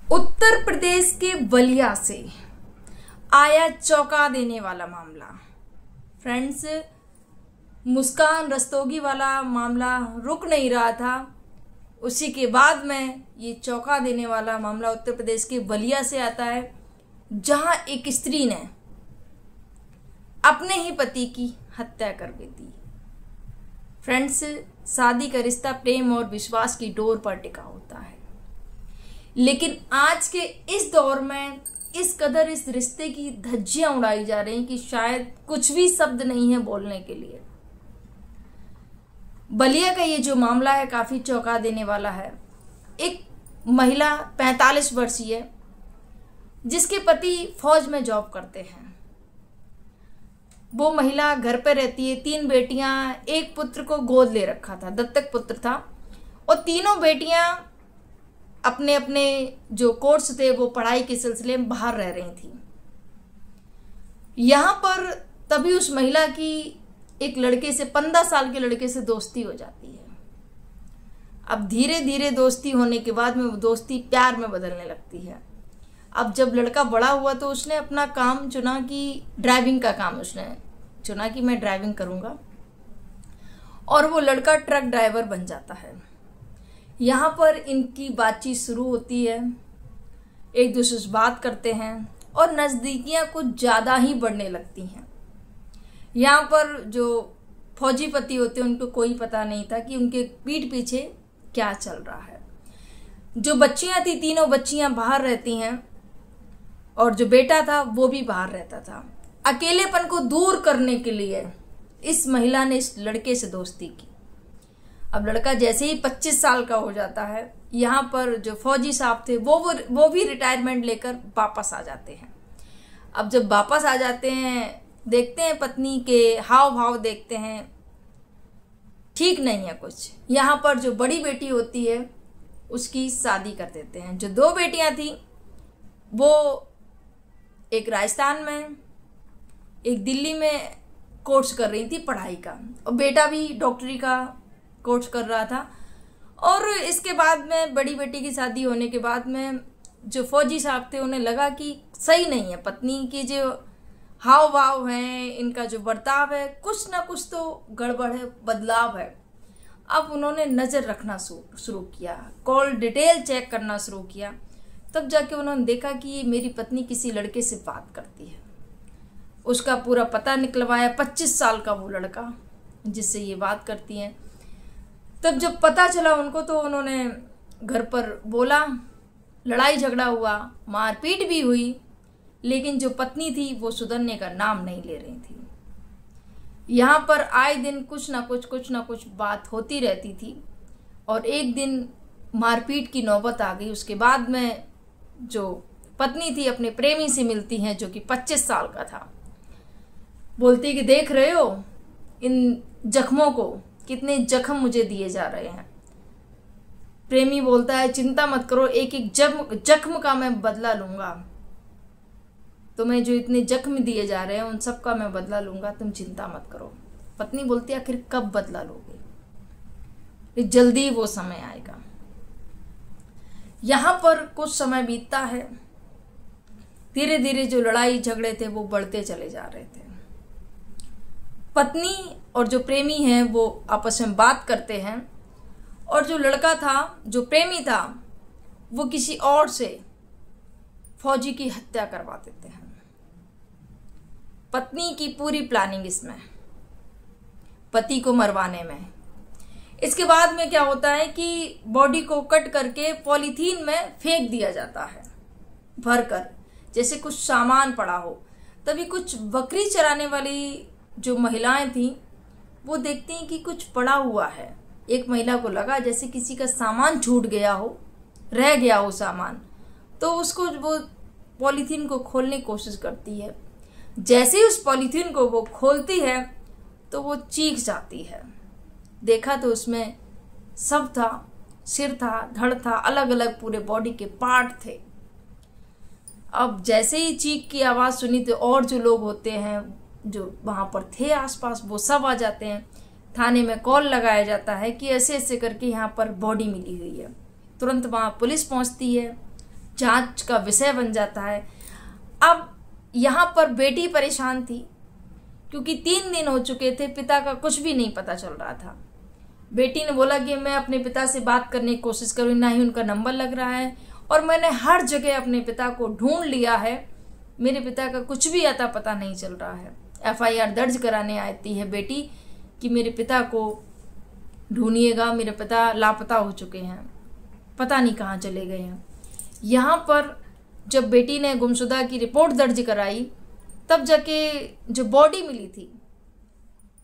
उत्तर प्रदेश के बलिया से आया चौंका देने वाला मामला। फ्रेंड्स, मुस्कान रस्तोगी वाला मामला रुक नहीं रहा था। उसी के बाद में ये चौंका देने वाला मामला उत्तर प्रदेश के बलिया से आता है, जहां एक स्त्री ने अपने ही पति की हत्या कर दी। फ्रेंड्स, शादी का रिश्ता प्रेम और विश्वास की डोर पर टिका होता है, लेकिन आज के इस दौर में इस कदर इस रिश्ते की धज्जियां उड़ाई जा रही कि शायद कुछ भी शब्द नहीं है बोलने के लिए। बलिया का ये जो मामला है काफी चौंका देने वाला है। एक महिला 45 वर्षीय जिसके पति फौज में जॉब करते हैं। वो महिला घर पे रहती है, 3 बेटियां, एक पुत्र को गोद ले रखा था, दत्तक पुत्र था, और तीनों बेटियां अपने अपने जो कोर्स थे वो पढ़ाई के सिलसिले में बाहर रह रही थी। यहां पर तभी उस महिला की एक लड़के से 15 साल के लड़के से दोस्ती हो जाती है। अब धीरे धीरे दोस्ती होने के बाद में वो दोस्ती प्यार में बदलने लगती है। अब जब लड़का बड़ा हुआ तो उसने अपना काम चुना कि ड्राइविंग का काम उसने चुना कि मैं ड्राइविंग करूंगा, और वो लड़का ट्रक ड्राइवर बन जाता है। यहाँ पर इनकी बातचीत शुरू होती है, एक दूसरे से बात करते हैं और नज़दीकियाँ कुछ ज़्यादा ही बढ़ने लगती हैं। यहाँ पर जो फौजी पति होते हैं उनको कोई पता नहीं था कि उनके पीठ पीछे क्या चल रहा है। जो बच्चियाँ थी, तीनों बच्चियाँ बाहर रहती हैं और जो बेटा था वो भी बाहर रहता था। अकेलेपन को दूर करने के लिए इस महिला ने इस लड़के से दोस्ती की। अब लड़का जैसे ही 25 साल का हो जाता है, यहाँ पर जो फौजी साहब थे वो भी रिटायरमेंट लेकर वापस आ जाते हैं। अब जब वापस आ जाते हैं, देखते हैं पत्नी के हाव भाव देखते हैं, ठीक नहीं है कुछ। यहाँ पर जो बड़ी बेटी होती है उसकी शादी कर देते हैं। जो 2 बेटियां थी वो एक राजस्थान में, एक दिल्ली में कोर्स कर रही थी पढ़ाई का, और बेटा भी डॉक्टरी का कोर्स कर रहा था। और इसके बाद में बड़ी बेटी की शादी होने के बाद में जो फौजी साहब थे उन्हें लगा कि सही नहीं है, पत्नी की जो हाव भाव हैं, इनका जो बर्ताव है, कुछ ना कुछ तो गड़बड़ है, बदलाव है। अब उन्होंने नज़र रखना शुरू किया, कॉल डिटेल चेक करना शुरू किया। तब जाके उन्होंने देखा कि ये मेरी पत्नी किसी लड़के से बात करती है। उसका पूरा पता निकलवाया, 25 साल का वो लड़का जिससे ये बात करती हैं। तब जब पता चला उनको तो उन्होंने घर पर बोला, लड़ाई झगड़ा हुआ, मारपीट भी हुई, लेकिन जो पत्नी थी वो सुधरने का नाम नहीं ले रही थी। यहाँ पर आए दिन कुछ ना कुछ बात होती रहती थी, और एक दिन मारपीट की नौबत आ गई। उसके बाद में जो पत्नी थी अपने प्रेमी से मिलती हैं जो कि 25 साल का था। बोलती कि देख रहे हो इन जख्मों को, कितने जख्म मुझे दिए जा रहे हैं। प्रेमी बोलता है चिंता मत करो, एक एक जख्म का मैं बदला लूंगा, तुम्हें जो इतने जख्म दिए जा रहे हैं उन सब का मैं बदला लूंगा, तुम चिंता मत करो। पत्नी बोलती है आखिर कब बदला लोगे? जल्दी वो समय आएगा। यहां पर कुछ समय बीतता है, धीरे धीरे जो लड़ाई झगड़े थे वो बढ़ते चले जा रहे थे। पत्नी और जो प्रेमी हैं वो आपस में बात करते हैं, और जो लड़का था, जो प्रेमी था, वो किसी और से फौजी की हत्या करवा देते हैं। पत्नी की पूरी प्लानिंग इसमें, पति को मरवाने में। इसके बाद में क्या होता है कि बॉडी को कट करके पॉलीथीन में फेंक दिया जाता है भरकर, जैसे कुछ सामान पड़ा हो। तभी कुछ बकरी चराने वाली जो महिलाएं थी वो देखती हैं कि कुछ पड़ा हुआ है। एक महिला को लगा जैसे किसी का सामान छूट गया हो, रह गया हो सामान, तो उसको वो पॉलीथीन को खोलने की कोशिश करती है। जैसे ही उस पॉलीथीन को वो खोलती है तो वो चीख जाती है। देखा तो उसमें सब था, सिर था, धड़ था, अलग अलग पूरे बॉडी के पार्ट थे। अब जैसे ही चीख की आवाज़ सुनी तो और जो लोग होते हैं जो वहाँ पर थे आसपास वो सब आ जाते हैं। थाने में कॉल लगाया जाता है कि ऐसे ऐसे करके यहाँ पर बॉडी मिली हुई है। तुरंत वहाँ पुलिस पहुँचती है, जांच का विषय बन जाता है। अब यहाँ पर बेटी परेशान थी क्योंकि 3 दिन हो चुके थे, पिता का कुछ भी नहीं पता चल रहा था। बेटी ने बोला कि मैं अपने पिता से बात करने की कोशिश करूँ, ना ही उनका नंबर लग रहा है और मैंने हर जगह अपने पिता को ढूंढ लिया है, मेरे पिता का कुछ भी अता पता नहीं चल रहा है। FIR दर्ज कराने आती है बेटी कि मेरे पिता को ढूंढिएगा, मेरे पिता लापता हो चुके हैं, पता नहीं कहाँ चले गए हैं। यहाँ पर जब बेटी ने गुमशुदा की रिपोर्ट दर्ज कराई तब जाके जो बॉडी मिली थी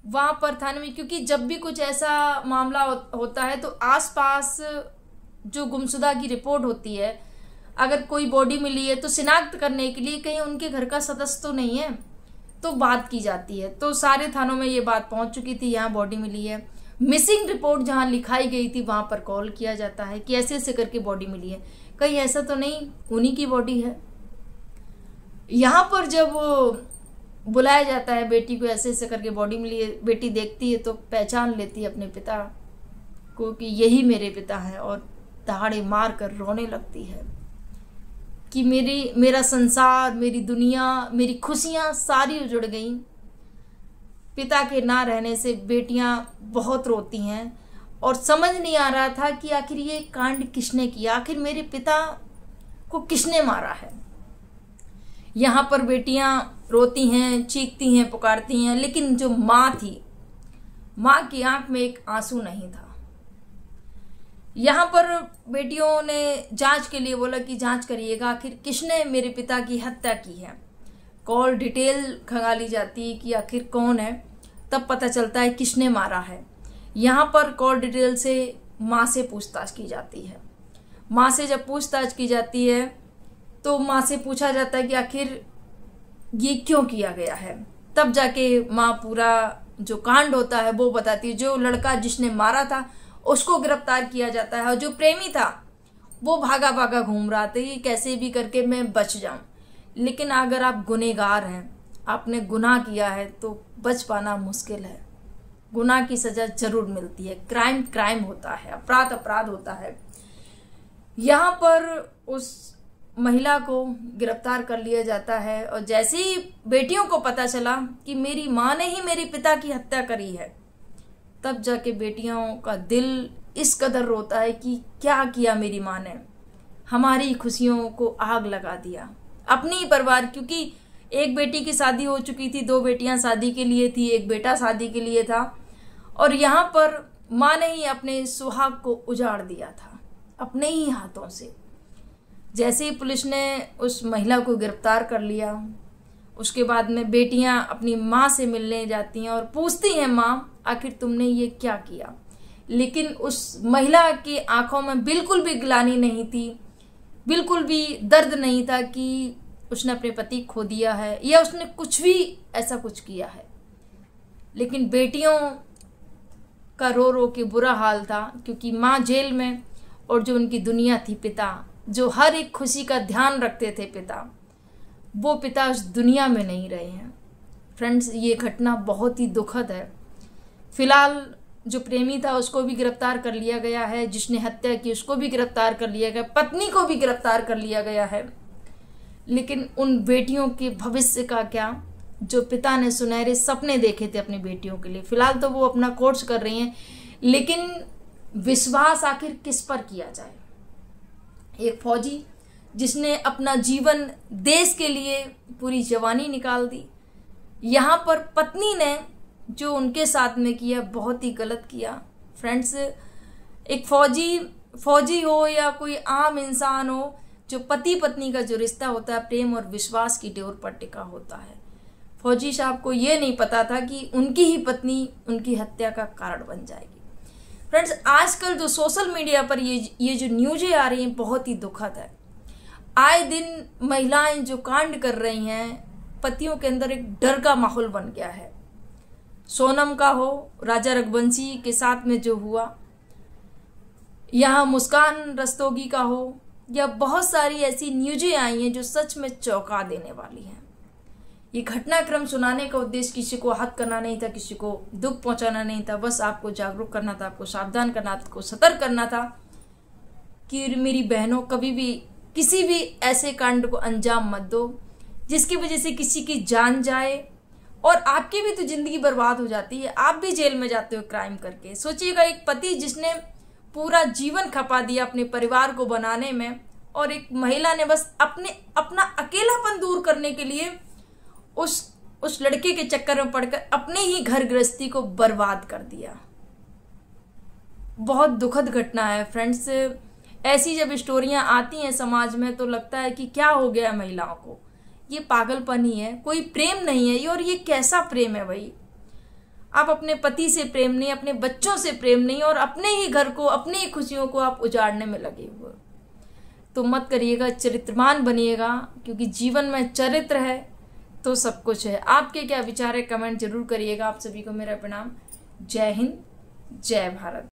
वहां पर थाने में, क्योंकि जब भी कुछ ऐसा मामला होता है तो आसपास जो गुमशुदा की रिपोर्ट होती है, अगर कोई बॉडी मिली है तो शिनाख्त करने के लिए कहीं उनके घर का सदस्य तो नहीं है, तो बात की जाती है। तो सारे थानों में ये बात पहुंच चुकी थी, यहाँ बॉडी मिली है। मिसिंग रिपोर्ट जहां लिखाई गई थी वहां पर कॉल किया जाता है कि ऐसे ऐसे करके बॉडी मिली है, कहीं ऐसा तो नहीं उन्हीं की बॉडी है। यहाँ पर जब बुलाया जाता है बेटी को, ऐसे ऐसे करके बॉडी मिली है, बेटी देखती है तो पहचान लेती है अपने पिता को कि यही मेरे पिता हैं और दहाड़े मार कर रोने लगती है कि मेरा संसार, मेरी दुनिया, मेरी खुशियां सारी उजड़ गई। पिता के ना रहने से बेटियां बहुत रोती हैं और समझ नहीं आ रहा था कि आखिर ये कांड किसने किया, आखिर मेरे पिता को किसने मारा है। यहाँ पर बेटियां रोती हैं, चीखती हैं, पुकारती हैं, लेकिन जो माँ थी, माँ की आंख में एक आंसू नहीं था। यहाँ पर बेटियों ने जांच के लिए बोला कि जांच करिएगा, आखिर किसने मेरे पिता की हत्या की है। कॉल डिटेल खंगाली जाती है कि आखिर कौन है, तब पता चलता है किसने मारा है। यहाँ पर कॉल डिटेल से माँ से पूछताछ की जाती है। माँ से जब पूछताछ की जाती है तो माँ से पूछा जाता है कि आखिर ये क्यों किया गया है। तब जाके माँ पूरा जो कांड होता है वो बताती है। जो लड़का जिसने मारा था उसको गिरफ्तार किया जाता है और जो प्रेमी था वो भागा भागा घूम रहा था कि कैसे भी करके मैं बच जाऊं। लेकिन अगर आप गुनहगार हैं, आपने गुनाह किया है, तो बच पाना मुश्किल है। गुनाह की सजा जरूर मिलती है। क्राइम क्राइम होता है, अपराध अपराध होता है। यहाँ पर उस महिला को गिरफ्तार कर लिया जाता है और जैसे ही बेटियों को पता चला कि मेरी माँ ने ही मेरे पिता की हत्या करी है, तब जाके बेटियों का दिल इस कदर रोता है कि क्या किया मेरी माँ ने, हमारी खुशियों को आग लगा दिया। अपनी ही परिवार, क्योंकि एक बेटी की शादी हो चुकी थी, 2 बेटियां शादी के लिए थी, एक बेटा शादी के लिए था, और यहाँ पर माँ ने ही अपने सुहाग को उजाड़ दिया था अपने ही हाथों से। जैसे ही पुलिस ने उस महिला को गिरफ्तार कर लिया, उसके बाद में बेटियां अपनी माँ से मिलने जाती हैं और पूछती हैं, माँ आखिर तुमने ये क्या किया। लेकिन उस महिला की आंखों में बिल्कुल भी ग्लानि नहीं थी, बिल्कुल भी दर्द नहीं था कि उसने अपने पति खो दिया है या उसने कुछ भी ऐसा कुछ किया है। लेकिन बेटियों का रो रो के बुरा हाल था, क्योंकि माँ जेल में और जो उनकी दुनिया थी, पिता जो हर एक खुशी का ध्यान रखते थे पिता, वो पिता उस दुनिया में नहीं रहे हैं। फ्रेंड्स, ये घटना बहुत ही दुखद है। फिलहाल जो प्रेमी था उसको भी गिरफ्तार कर लिया गया है, जिसने हत्या की उसको भी गिरफ्तार कर लिया गया, पत्नी को भी गिरफ्तार कर लिया गया है। लेकिन उन बेटियों के भविष्य का क्या, जो पिता ने सुनहरे सपने देखे थे अपनी बेटियों के लिए। फिलहाल तो वो अपना कोर्स कर रही हैं, लेकिन विश्वास आखिर किस पर किया जाए। एक फौजी जिसने अपना जीवन देश के लिए पूरी जवानी निकाल दी, यहाँ पर पत्नी ने जो उनके साथ में किया बहुत ही गलत किया। फ्रेंड्स, एक फौजी हो या कोई आम इंसान हो, जो पति पत्नी का जो रिश्ता होता है प्रेम और विश्वास की डोर पर टिका होता है। फौजी साहब को ये नहीं पता था कि उनकी ही पत्नी उनकी हत्या का कारण बन जाएगी। फ्रेंड्स, आजकल जो सोशल मीडिया पर ये जो न्यूज़ें आ रही हैं बहुत ही दुखद है। आए दिन महिलाएं जो कांड कर रही हैं, पतियों के अंदर एक डर का माहौल बन गया है। सोनम का हो, राजा रघुवंशी के साथ में जो हुआ, यहाँ मुस्कान रस्तोगी का हो, या बहुत सारी ऐसी न्यूज़ें आई हैं जो सच में चौंका देने वाली हैं। ये घटनाक्रम सुनाने का उद्देश्य किसी को आहत करना नहीं था, किसी को दुख पहुंचाना नहीं था, बस आपको जागरूक करना था, आपको सावधान करना था, आपको सतर्क करना था कि मेरी बहनों, कभी भी किसी भी ऐसे कांड को अंजाम मत दो जिसकी वजह से किसी की जान जाए और आपकी भी तो जिंदगी बर्बाद हो जाती है, आप भी जेल में जाते हो क्राइम करके। सोचिएगा, एक पति जिसने पूरा जीवन खपा दिया अपने परिवार को बनाने में, और एक महिला ने बस अपना अकेलापन दूर करने के लिए उस लड़के के चक्कर में पड़कर अपने ही घर गृहस्थी को बर्बाद कर दिया। बहुत दुखद घटना है फ्रेंड्स। ऐसी जब स्टोरियां आती हैं समाज में तो लगता है कि क्या हो गया महिलाओं को, ये पागलपन ही है, कोई प्रेम नहीं है ये। और ये कैसा प्रेम है भाई? आप अपने पति से प्रेम नहीं, अपने बच्चों से प्रेम नहीं, और अपने ही घर को, अपनी ही खुशियों को आप उजाड़ने में लगे हुए। तो मत करिएगा, चरित्रवान बनिएगा, क्योंकि जीवन में चरित्र है तो सब कुछ है। आपके क्या विचार है कमेंट जरूर करिएगा। आप सभी को मेरा प्रणाम। जय हिंद, जय भारत।